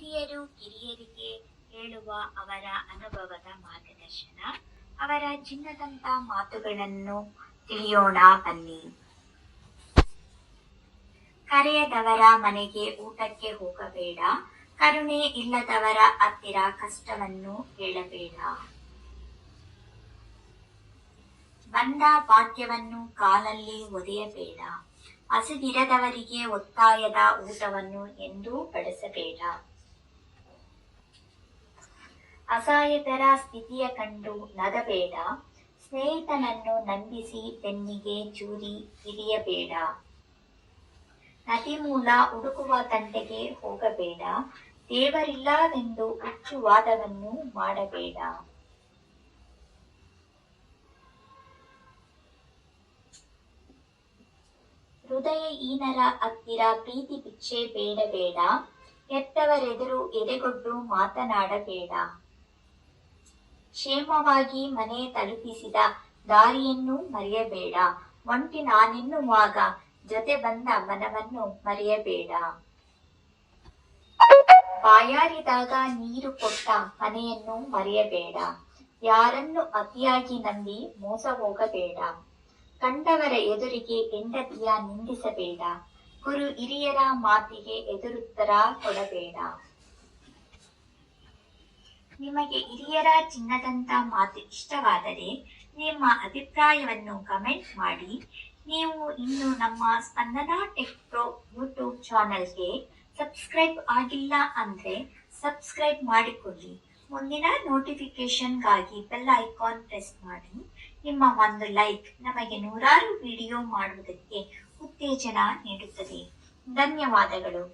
ಹಿರಿಯರು ಕಿರಿಯರಿಗೆ ಹೇಳುವ ಅವರ ಅನುಭವದ ಮಾರ್ಗದರ್ಶನ, ಅವರ ಚಿನ್ನದಂತ ಮಾತುಗಳನ್ನು ತಿಳಿಯೋಣ ಬನ್ನಿ. ಕರೆಯದವರ ಮನೆಗೆ ಊಟಕ್ಕೆ ಹೋಗಬೇಡ, ಕರುಣೆ ಇಲ್ಲದವರ ಹತ್ತಿರ ಕಷ್ಟವನ್ನು ಹೇಳಬೇಡ. ಬಂದ ಭಾಗ್ಯವನ್ನು ಕಾಲಲ್ಲಿ ಒದೆಯಬೇಡ, ಹಸಿದಿರದವರಿಗೆ ಒತ್ತಾಯದ ಊಟವನ್ನು ಎಂದೂ ಬಡಿಸಬೇಡ. ಅಸಹಾಯಕರ ಸ್ಥಿತಿಯ ಕಂಡು ನಗಬೇಡ, ಸ್ನೇಹಿತನನ್ನು ನಂಬಿಸಿ ಬೆನ್ನಿಗೆ ಚೂರಿ ಹಿಡಿಯಬೇಡ. ನದಿ ಮೂಲ ಹುಡುಕುವ ತಂಟೆಗೆ ಹೋಗಬೇಡ, ದೇವರಿಲ್ಲವೆಂದು ಹುಚ್ಚುವಾದವನ್ನು ಮಾಡಬೇಡ. ಹೃದಯಹೀನರ ಹತ್ತಿರ ಪ್ರೀತಿ ಭಿಕ್ಷೆ ಬೇಡಬೇಡ, ಹೆತ್ತವರೆದುರು ಎದೆಗೊಡ್ಡು ಮಾತನಾಡಬೇಡ. ಕ್ಷೇಮವಾಗಿ ಮನೆ ತಲುಪಿಸಿದ ದಾರಿಯನ್ನು ಮರೆಯಬೇಡ, ಒಂಟಿ ನಾನೆನ್ನುವಾಗ ಜೊತೆ ಬಂದ ಮನವನ್ನು ಮರೆಯಬೇಡ. ಬಾಯಾರಿದಾಗ ನೀರು ಕೊಟ್ಟ ಮನೆಯನ್ನು ಮರೆಯಬೇಡ, ಯಾರನ್ನು ಅತಿಯಾಗಿ ನಂಬಿ ಮೋಸ ಹೋಗಬೇಡ. ಕಂಡವರ ಎದುರಿಗೆ ಹೆಂಡತಿಯ ನಿಂದಿಸಬೇಡ, ಗುರು ಹಿರಿಯರ ಮಾತಿಗೆ ಎದುರುತ್ತರ ಕೊಡಬೇಡ. ನಿಮಗೆ ಹಿರಿಯರ ಚಿನ್ನದಂತ ಮಾತು ಇಷ್ಟವಾದರೆ ನಿಮ್ಮ ಅಭಿಪ್ರಾಯವನ್ನು ಕಮೆಂಟ್ ಮಾಡಿ. ನೀವು ಇನ್ನು ನಮ್ಮ ಸ್ಪಂದನ ಟೆಕ್ ಪ್ರೋ ಯೂಟ್ಯೂಬ್ ಚಾನೆಲ್ಗೆ ಸಬ್ಸ್ಕ್ರೈಬ್ ಆಗಿಲ್ಲ ಅಂದ್ರೆ ಸಬ್ಸ್ಕ್ರೈಬ್ ಮಾಡಿಕೊಳ್ಳಿ. ಮುಂದಿನ ನೋಟಿಫಿಕೇಶನ್ಗಾಗಿ ಬೆಲ್ ಐಕಾನ್ ಪ್ರೆಸ್ ಮಾಡಿ. ನಿಮ್ಮ ಒಂದು ಲೈಕ್ ನಮಗೆ ನೂರಾರು ವಿಡಿಯೋ ಮಾಡುವುದಕ್ಕೆ ಉತ್ತೇಜನ ನೀಡುತ್ತದೆ. ಧನ್ಯವಾದಗಳು.